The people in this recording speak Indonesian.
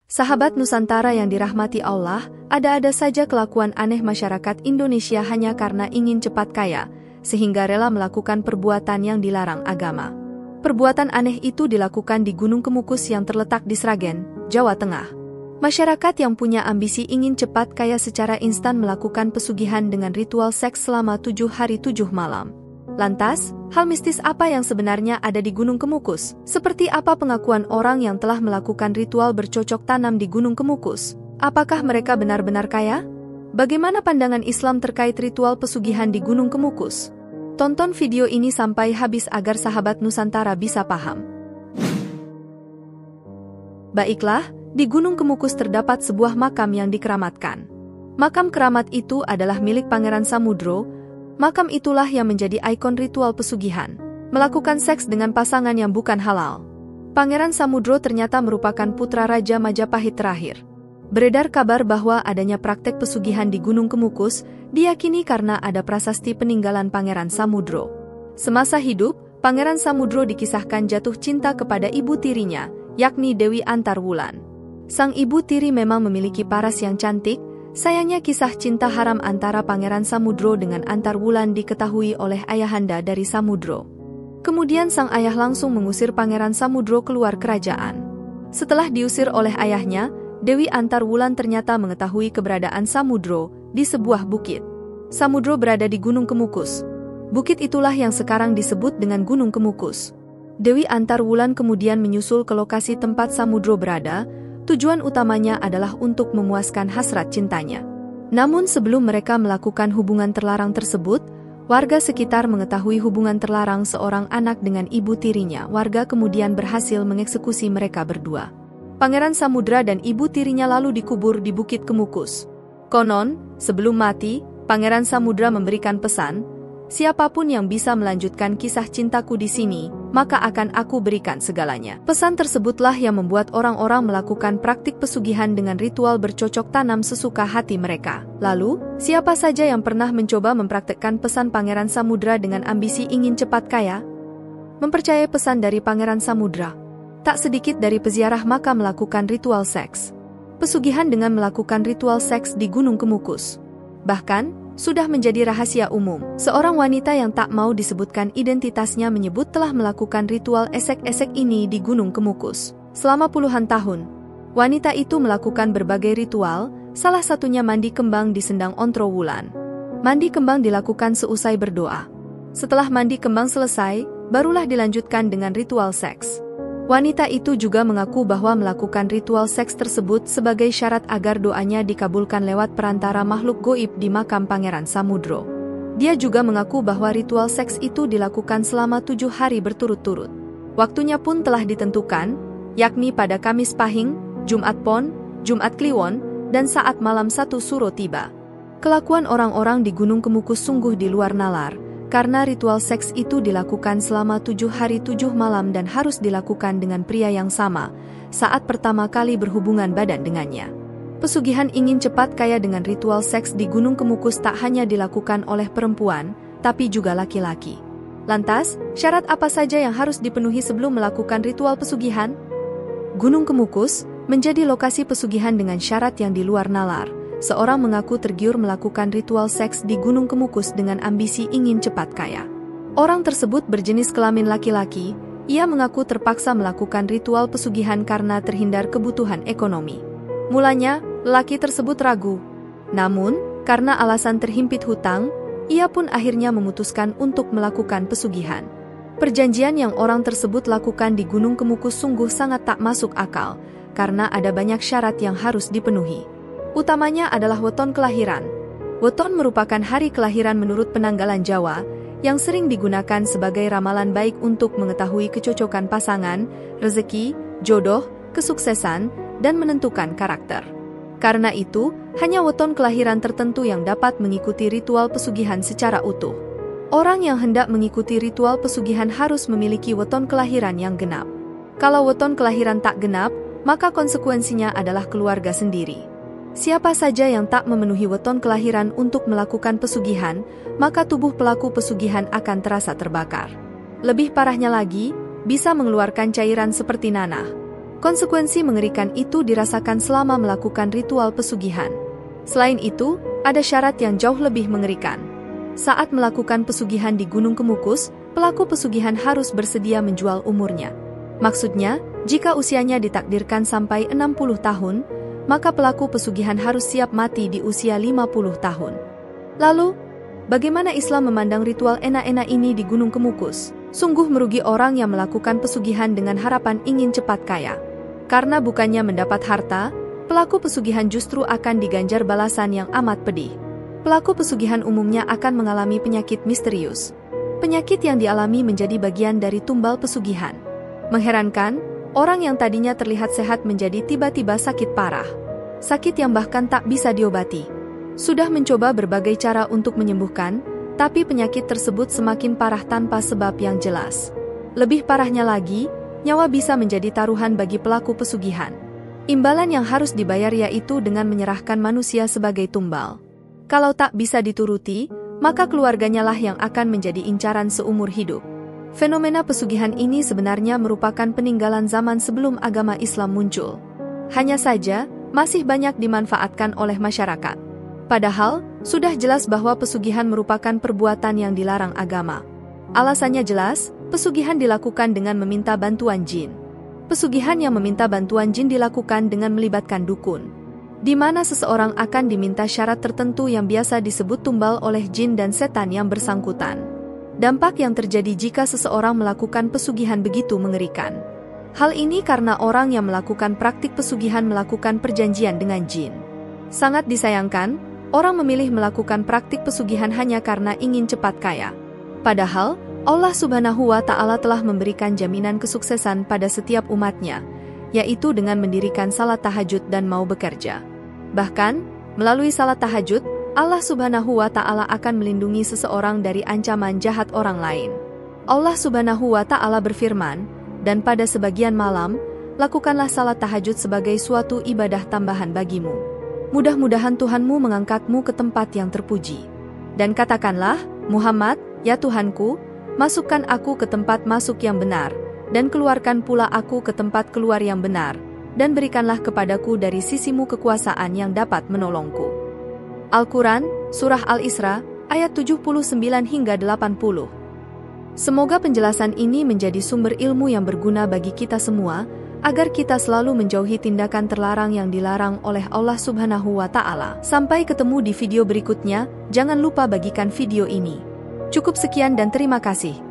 Sahabat Nusantara yang dirahmati Allah, ada-ada saja kelakuan aneh masyarakat Indonesia hanya karena ingin cepat kaya, sehingga rela melakukan perbuatan yang dilarang agama. Perbuatan aneh itu dilakukan di Gunung Kemukus yang terletak di Sragen, Jawa Tengah. Masyarakat yang punya ambisi ingin cepat kaya secara instan melakukan pesugihan dengan ritual seks selama 7 hari 7 malam. Lantas, hal mistis apa yang sebenarnya ada di Gunung Kemukus? Seperti apa pengakuan orang yang telah melakukan ritual bercocok tanam di Gunung Kemukus? Apakah mereka benar-benar kaya? Bagaimana pandangan Islam terkait ritual pesugihan di Gunung Kemukus? Tonton video ini sampai habis agar sahabat Nusantara bisa paham. Baiklah, di Gunung Kemukus terdapat sebuah makam yang dikeramatkan. Makam keramat itu adalah milik Pangeran Samudro. Makam itulah yang menjadi ikon ritual pesugihan. Melakukan seks dengan pasangan yang bukan halal. Pangeran Samudro ternyata merupakan putra Raja Majapahit terakhir. Beredar kabar bahwa adanya praktek pesugihan di Gunung Kemukus diyakini karena ada prasasti peninggalan Pangeran Samudro. Semasa hidup, Pangeran Samudro dikisahkan jatuh cinta kepada ibu tirinya, yakni Dewi Antarwulan. Sang ibu tiri memang memiliki paras yang cantik. Sayangnya kisah cinta haram antara Pangeran Samudro dengan Antarwulan diketahui oleh ayahanda dari Samudro. Kemudian sang ayah langsung mengusir Pangeran Samudro keluar kerajaan. Setelah diusir oleh ayahnya, Dewi Antarwulan ternyata mengetahui keberadaan Samudro di sebuah bukit. Samudro berada di Gunung Kemukus. Bukit itulah yang sekarang disebut dengan Gunung Kemukus. Dewi Antarwulan kemudian menyusul ke lokasi tempat Samudro berada. Tujuan utamanya adalah untuk memuaskan hasrat cintanya. Namun sebelum mereka melakukan hubungan terlarang tersebut, warga sekitar mengetahui hubungan terlarang seorang anak dengan ibu tirinya. Warga kemudian berhasil mengeksekusi mereka berdua. Pangeran Samudra dan ibu tirinya lalu dikubur di Bukit Kemukus. Konon, sebelum mati, Pangeran Samudra memberikan pesan, "Siapapun yang bisa melanjutkan kisah cintaku di sini, maka akan aku berikan segalanya." Pesan tersebutlah yang membuat orang-orang melakukan praktik pesugihan dengan ritual bercocok tanam sesuka hati mereka. Lalu, siapa saja yang pernah mencoba mempraktekkan pesan Pangeran Samudra dengan ambisi ingin cepat kaya? Mempercayai pesan dari Pangeran Samudra, tak sedikit dari peziarah makam melakukan ritual seks. Pesugihan dengan melakukan ritual seks di Gunung Kemukus. Bahkan, sudah menjadi rahasia umum. Seorang wanita yang tak mau disebutkan identitasnya menyebut telah melakukan ritual esek-esek ini di Gunung Kemukus. Selama puluhan tahun, wanita itu melakukan berbagai ritual, salah satunya mandi kembang di Sendang Ontrowulan. Mandi kembang dilakukan seusai berdoa. Setelah mandi kembang selesai, barulah dilanjutkan dengan ritual seks. Wanita itu juga mengaku bahwa melakukan ritual seks tersebut sebagai syarat agar doanya dikabulkan lewat perantara makhluk goib di makam Pangeran Samudro. Dia juga mengaku bahwa ritual seks itu dilakukan selama 7 hari berturut-turut. Waktunya pun telah ditentukan, yakni pada Kamis Pahing, Jumat Pon, Jumat Kliwon, dan saat malam 1 Suro tiba. Kelakuan orang-orang di Gunung Kemukus sungguh di luar nalar, karena ritual seks itu dilakukan selama 7 hari 7 malam dan harus dilakukan dengan pria yang sama saat pertama kali berhubungan badan dengannya. Pesugihan ingin cepat kaya dengan ritual seks di Gunung Kemukus tak hanya dilakukan oleh perempuan, tapi juga laki-laki. Lantas, syarat apa saja yang harus dipenuhi sebelum melakukan ritual pesugihan? Gunung Kemukus menjadi lokasi pesugihan dengan syarat yang di luar nalar. Seorang mengaku tergiur melakukan ritual seks di Gunung Kemukus dengan ambisi ingin cepat kaya. Orang tersebut berjenis kelamin laki-laki. Ia mengaku terpaksa melakukan ritual pesugihan karena terhindar kebutuhan ekonomi. Mulanya, lelaki tersebut ragu. Namun, karena alasan terhimpit hutang, ia pun akhirnya memutuskan untuk melakukan pesugihan. Perjanjian yang orang tersebut lakukan di Gunung Kemukus sungguh sangat tak masuk akal, karena ada banyak syarat yang harus dipenuhi. Utamanya adalah weton kelahiran. Weton merupakan hari kelahiran menurut penanggalan Jawa, yang sering digunakan sebagai ramalan baik untuk mengetahui kecocokan pasangan, rezeki, jodoh, kesuksesan, dan menentukan karakter. Karena itu, hanya weton kelahiran tertentu yang dapat mengikuti ritual pesugihan secara utuh. Orang yang hendak mengikuti ritual pesugihan harus memiliki weton kelahiran yang genap. Kalau weton kelahiran tak genap, maka konsekuensinya adalah keluarga sendiri. Siapa saja yang tak memenuhi weton kelahiran untuk melakukan pesugihan, maka tubuh pelaku pesugihan akan terasa terbakar. Lebih parahnya lagi, bisa mengeluarkan cairan seperti nanah. Konsekuensi mengerikan itu dirasakan selama melakukan ritual pesugihan. Selain itu, ada syarat yang jauh lebih mengerikan. Saat melakukan pesugihan di Gunung Kemukus, pelaku pesugihan harus bersedia menjual umurnya. Maksudnya, jika usianya ditakdirkan sampai 60 tahun, maka pelaku pesugihan harus siap mati di usia 50 tahun. Lalu, bagaimana Islam memandang ritual enak-enak ini di Gunung Kemukus? Sungguh merugi orang yang melakukan pesugihan dengan harapan ingin cepat kaya. Karena bukannya mendapat harta, pelaku pesugihan justru akan diganjar balasan yang amat pedih. Pelaku pesugihan umumnya akan mengalami penyakit misterius. Penyakit yang dialami menjadi bagian dari tumbal pesugihan. Mengherankan, orang yang tadinya terlihat sehat menjadi tiba-tiba sakit parah. Sakit yang bahkan tak bisa diobati. Sudah mencoba berbagai cara untuk menyembuhkan, tapi penyakit tersebut semakin parah tanpa sebab yang jelas. Lebih parahnya lagi, nyawa bisa menjadi taruhan bagi pelaku pesugihan. Imbalan yang harus dibayar yaitu dengan menyerahkan manusia sebagai tumbal. Kalau tak bisa dituruti, maka keluarganya lah yang akan menjadi incaran seumur hidup. Fenomena pesugihan ini sebenarnya merupakan peninggalan zaman sebelum agama Islam muncul. Hanya saja, masih banyak dimanfaatkan oleh masyarakat. Padahal, sudah jelas bahwa pesugihan merupakan perbuatan yang dilarang agama. Alasannya jelas, pesugihan dilakukan dengan meminta bantuan jin. Pesugihan yang meminta bantuan jin dilakukan dengan melibatkan dukun, di mana seseorang akan diminta syarat tertentu yang biasa disebut tumbal oleh jin dan setan yang bersangkutan. Dampak yang terjadi jika seseorang melakukan pesugihan begitu mengerikan. Hal ini karena orang yang melakukan praktik pesugihan melakukan perjanjian dengan jin. Sangat disayangkan, orang memilih melakukan praktik pesugihan hanya karena ingin cepat kaya. Padahal, Allah Subhanahu wa Ta'ala telah memberikan jaminan kesuksesan pada setiap umatnya, yaitu dengan mendirikan salat tahajud dan mau bekerja. Bahkan, melalui salat tahajud, Allah Subhanahu wa Ta'ala akan melindungi seseorang dari ancaman jahat orang lain. Allah Subhanahu wa Ta'ala berfirman, dan pada sebagian malam, lakukanlah salat tahajud sebagai suatu ibadah tambahan bagimu. Mudah-mudahan Tuhanmu mengangkatmu ke tempat yang terpuji. Dan katakanlah, Muhammad, ya Tuhanku, masukkan aku ke tempat masuk yang benar, dan keluarkan pula aku ke tempat keluar yang benar, dan berikanlah kepadaku dari sisimu kekuasaan yang dapat menolongku. Al-Quran, Surah Al-Isra, ayat 79 hingga 80. Semoga penjelasan ini menjadi sumber ilmu yang berguna bagi kita semua, agar kita selalu menjauhi tindakan terlarang yang dilarang oleh Allah Subhanahu wa Ta'ala. Sampai ketemu di video berikutnya, jangan lupa bagikan video ini. Cukup sekian dan terima kasih.